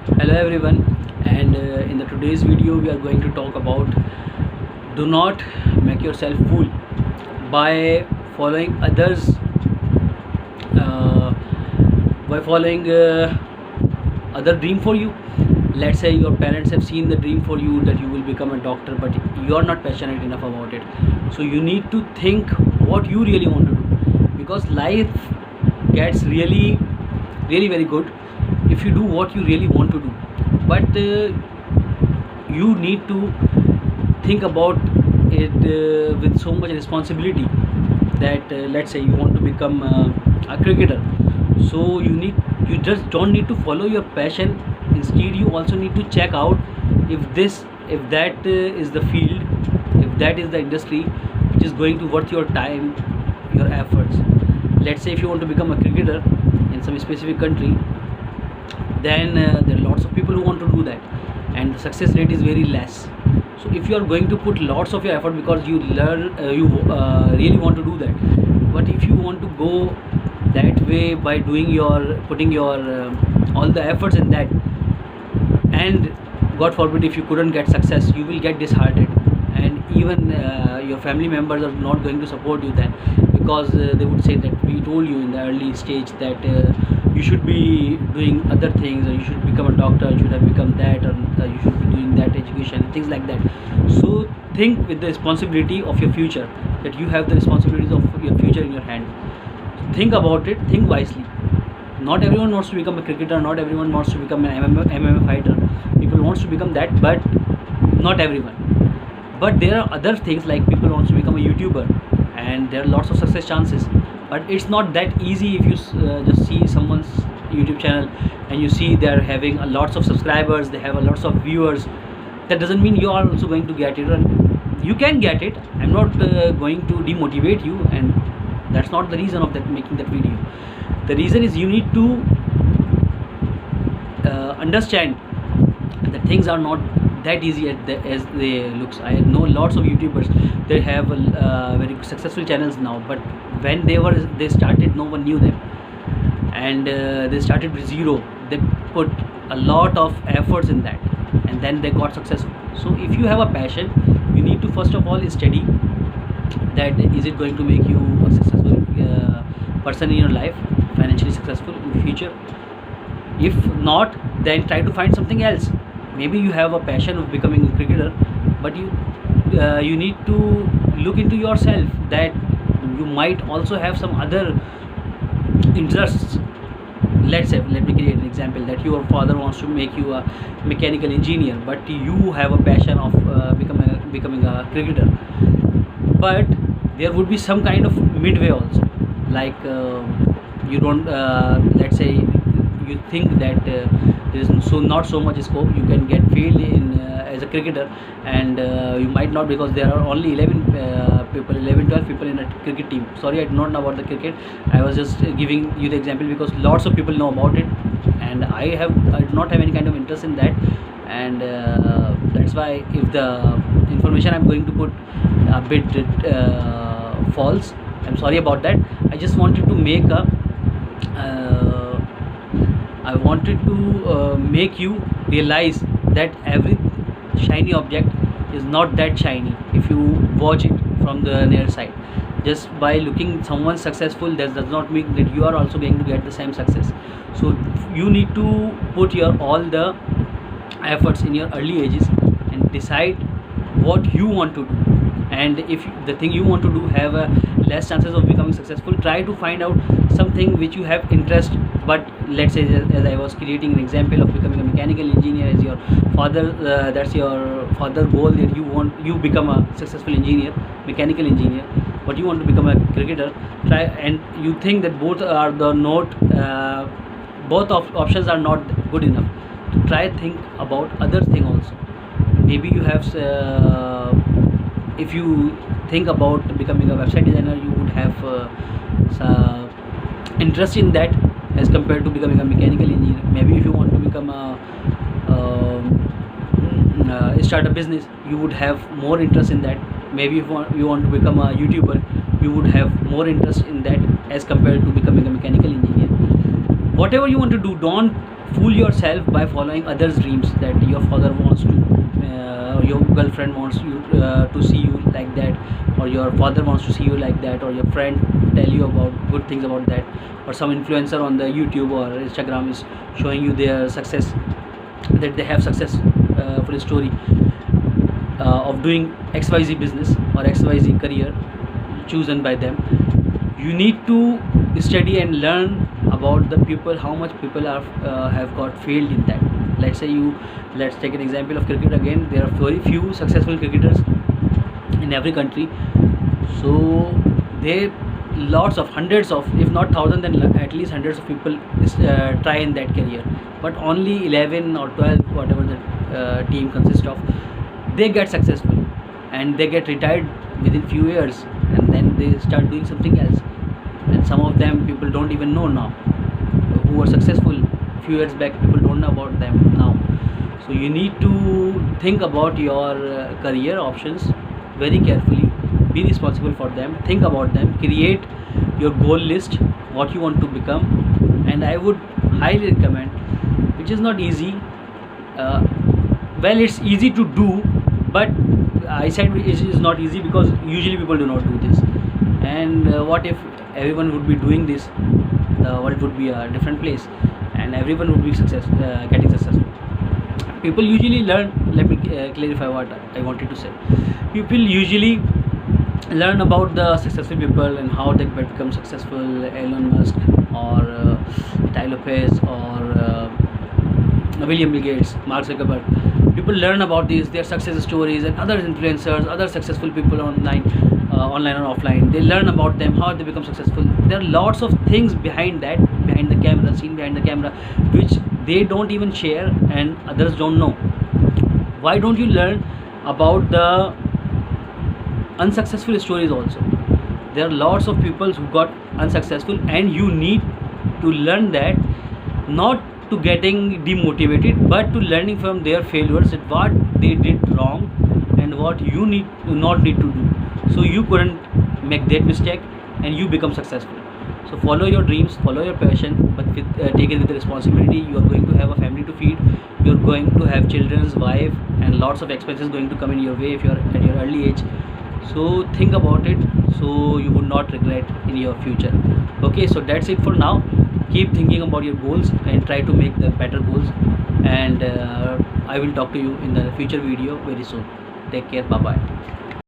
Hello everyone, and in the today's video we are going to talk about do not make yourself fool by following others, uh, by following other dream for you. Let's say your parents have seen the dream for you that you will become a doctor, but you are not passionate enough about it. So you need to think what you really want to do, because life gets really very good if you do what you really want to do. But you need to think about it with so much responsibility that let's say you want to become a cricketer. So you just don't need to follow your passion. Instead, you also need to check out if that is the field, if that is the industry which is going to worth your time, your efforts. Let's say if you want to become a cricketer in some specific country, then there are lots of people who want to do that, and the success rate is very less. So if you are going to put lots of your effort because you really want to do that, but if you want to go that way by doing your putting your all the efforts in that, and god forbid if you couldn't get success, you will get disheartened, and even your family members are not going to support you then, because they would say that we told you in the early stage that you should be doing other things, or you should become a doctor, you should have become that, or you should be doing that education, things like that. So think with the responsibility of your future, that you have the responsibilities of your future in your hand. Think about it, think wisely. Not everyone wants to become a cricketer, not everyone wants to become an MMA fighter. People wants to become that, but not everyone. But there are other things, like people wants to become a YouTuber, and there are lots of success chances. But it's not that easy. If you just see someone's YouTube channel and you see they're having a lots of subscribers, they have a lots of viewers, that doesn't mean you are also going to get it. And you can get it. I'm not going to demotivate you, and that's not the reason of that making that video. The reason is you need to understand that things are not that easy as they looks. I know lots of YouTubers, they have very successful channels now, but when they started, no one knew them, and they started with zero. They put a lot of efforts in that, and then they got successful. So if you have a passion, you need to first of all study that is it going to make you a successful person in your life, financially successful in the future. If not, then try to find something else. Maybe you have a passion of becoming a cricketer, but you need to look into yourself that you might also have some other interests. Let's say, let me create an example, that your father wants to make you a mechanical engineer, but you have a passion of becoming a cricketer. But there would be some kind of midway also, like you don't let's say you think that there is not so much scope, you can get failed in as a cricketer, and you might not, because there are only 11 12 people in a cricket team. Sorry, I do not know about the cricket. I was just giving you the example because lots of people know about it, and I do not have any kind of interest in that, and that's why if the information I'm going to put a bit false, I'm sorry about that. I just wanted to make a I wanted to make you realize that every shiny object is not that shiny if you watch it from the near side. Just by looking someone successful, that does not mean that you are also going to get the same success. So you need to put your all the efforts in your early ages and decide what you want to do. And if the thing you want to do have a less chances of becoming successful, try to find out something which you have interest. But let's say, as I was creating an example of becoming a mechanical engineer as your father, that's your father goal, that you become a successful engineer, mechanical engineer, but you want to become a cricketer. Try, and you think that both are the not both of options are not good enough, to try think about other thing also. Maybe you have if you think about becoming a website designer, you would have interest in that as compared to becoming a mechanical engineer. Maybe if you want to become start a business, you would have more interest in that. Maybe if you want to become a YouTuber, you would have more interest in that as compared to becoming a mechanical engineer. Whatever you want to do, don't fool yourself by following others' dreams, that your father wants to, your girlfriend wants you to see you like that, or your father wants to see you like that, or your friend tell you about good things about that, or some influencer on the YouTube or Instagram is showing you their success, that they have success for a story of doing XYZ business or XYZ career chosen by them. You need to study and learn about the people, how much people are have got failed in that. Let's take an example of cricket again. There are very few successful cricketers in every country, so they lots of hundreds of, if not thousands, then at least hundreds of people try in that career, but only 11 or 12, whatever the team consists of, they get successful and they get retired within few years, and then they start doing something else. And some of them people don't even know now, who were successful few years back, people don't know about them now. So you need to think about your career options very carefully, be responsible for them, think about them, create your goal list, what you want to become. And I would highly recommend, which is not easy, well, it's easy to do, but I said it is not easy because usually people do not do this. And what if everyone would be doing this? The world would be a different place, and everyone would be getting successful. People usually learn, let me clarify what I wanted to say. People usually learn about the successful people and how they become successful, Elon Musk or Tai Lopez or William Bill Gates, Mark Zuckerberg. People learn about these, their success stories, and other influencers, other successful people online or offline. They learn about them, how they become successful. There are lots of things behind that, behind the camera, seen behind the camera, which they don't even share and others don't know. Why don't you learn about the unsuccessful stories also? There are lots of people who got unsuccessful, and you need to learn that, not to getting demotivated, but to learning from their failures, that what they did wrong and what you not need to do, so you couldn't make that mistake and you become successful. So follow your dreams, follow your passion, but take it with the responsibility. You are going to have a family to feed, you are going to have children's, wife, and lots of expenses going to come in your way if you are at your early age. So think about it, so you would not regret in your future. Okay, so that's it for now. Keep thinking about your goals and try to make the better goals, and I will talk to you in the future video very soon. Take care, bye bye.